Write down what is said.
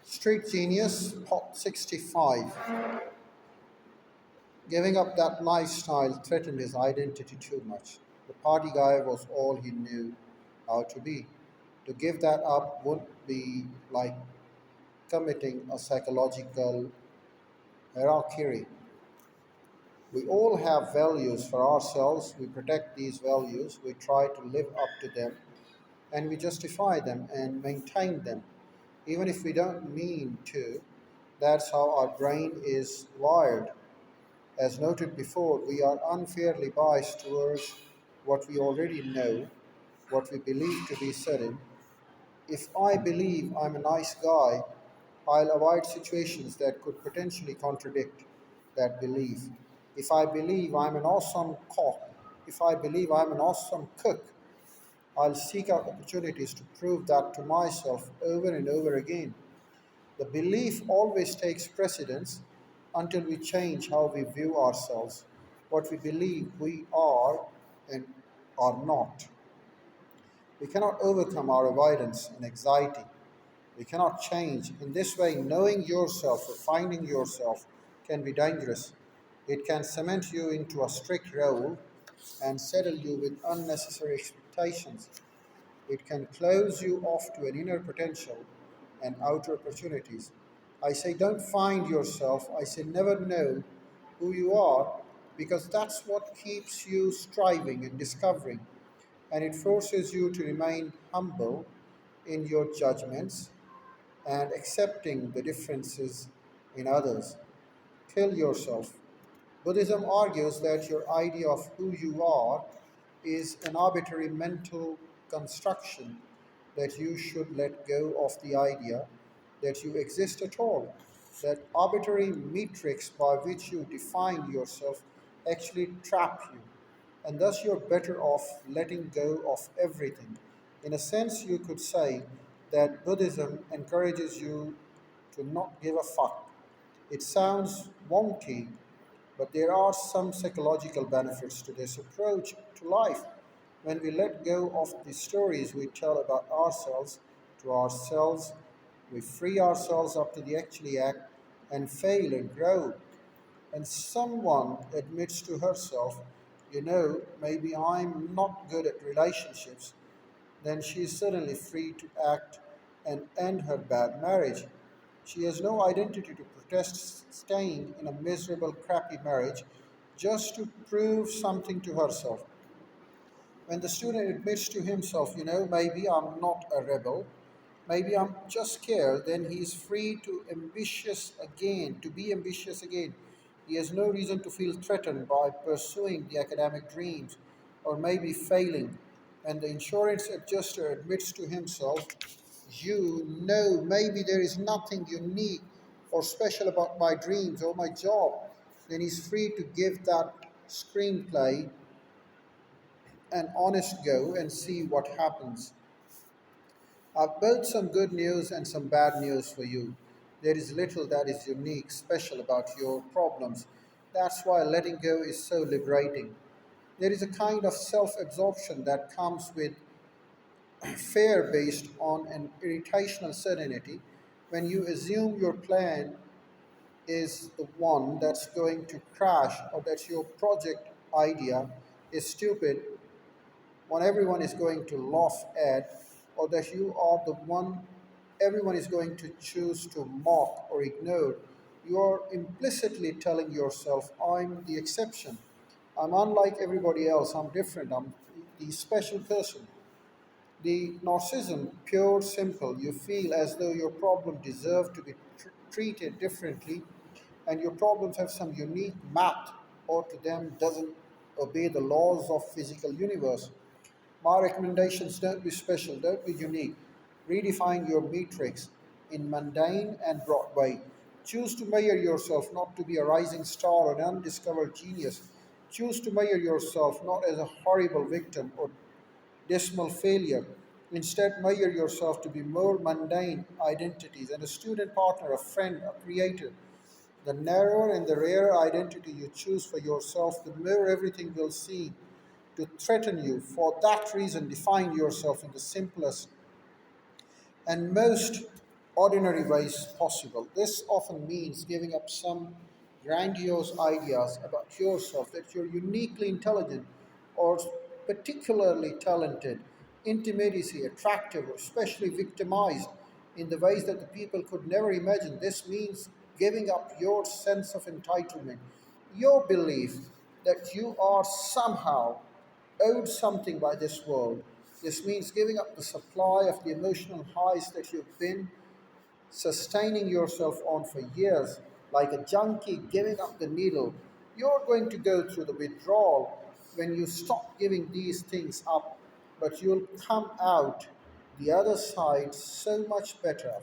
Street Genius, Pot 65. Giving up that lifestyle threatened his identity too much. The party guy was all he knew how to be. To give that up would be like committing a psychological harakiri. We all have values for ourselves. We protect these values. We try to live up to them and we justify them and maintain them, even if we don't mean to. That's how our brain is wired. As noted before, we are unfairly biased towards what we already know, what we believe to be certain. If I believe I'm a nice guy, I'll avoid situations that could potentially contradict that belief. If I believe I'm an awesome cook, if I believe I'm an awesome cook, I'll seek out opportunities to prove that to myself over and over again. The belief always takes precedence until we change how we view ourselves, what we believe we are and are not. We cannot overcome our avoidance and anxiety. We cannot change. In this way, knowing yourself or finding yourself can be dangerous. It can cement you into a strict role and settle you with unnecessary expectations. It can close you off to an inner potential and outer opportunities. I say, don't find yourself. I say, never know who you are because that's what keeps you striving and discovering. And it forces you to remain humble in your judgments and accepting the differences in others. Kill yourself. Buddhism argues that your idea of who you are is an arbitrary mental construction, that you should let go of the idea that you exist at all. That arbitrary matrix by which you define yourself actually trap you, and thus you're better off letting go of everything. In a sense, you could say that Buddhism encourages you to not give a fuck. It sounds wonky, but there are some psychological benefits to this approach to life. When we let go of the stories we tell about ourselves to ourselves, we free ourselves up to the actually act and fail and grow. And someone admits to herself, maybe I'm not good at relationships, then she is suddenly free to act and end her bad marriage. She has no identity to protest staying in a miserable, crappy marriage just to prove something to herself. When the student admits to himself, maybe I'm not a rebel, maybe I'm just scared, then he is free to be ambitious again. He has no reason to feel threatened by pursuing the academic dreams or maybe failing. And the insurance adjuster admits to himself, maybe there is nothing unique or special about my dreams or my job, then he's free to give that screenplay an honest go and see what happens. I've both some good news and some bad news for you. There is little that is unique, special about your problems. That's why letting go is so liberating. There is a kind of self absorption that comes with fear based on an irritational certainty when you assume your plan is the one that's going to crash or that your project idea is stupid one everyone is going to laugh at, or that you are the one everyone is going to choose to mock or ignore, you are implicitly telling yourself, I'm the exception. I'm unlike everybody else. I'm different. I'm the special person. The narcissism, pure, simple, you feel as though your problem deserves to be treated differently and your problems have some unique math or to them doesn't obey the laws of physical universe. My recommendations: don't be special, don't be unique. Redefine your matrix in mundane and broad way. Choose to measure yourself not to be a rising star or an undiscovered genius. Choose to measure yourself not as a horrible victim or dismal failure. Instead, measure yourself to be more mundane identities and a student partner, a friend, a creator. The narrower and the rarer identity you choose for yourself, the more everything will seem to threaten you. For that reason, define yourself in the simplest and most ordinary ways possible. This often means giving up some grandiose ideas about yourself that you're uniquely intelligent or particularly talented, intimacy, attractive, or especially victimized in the ways that the people could never imagine. This means giving up your sense of entitlement, your belief that you are somehow owed something by this world. This means giving up the supply of the emotional highs that you've been sustaining yourself on for years, like a junkie giving up the needle. You're going to go through the withdrawal when you stop giving these things up, but you'll come out the other side so much better.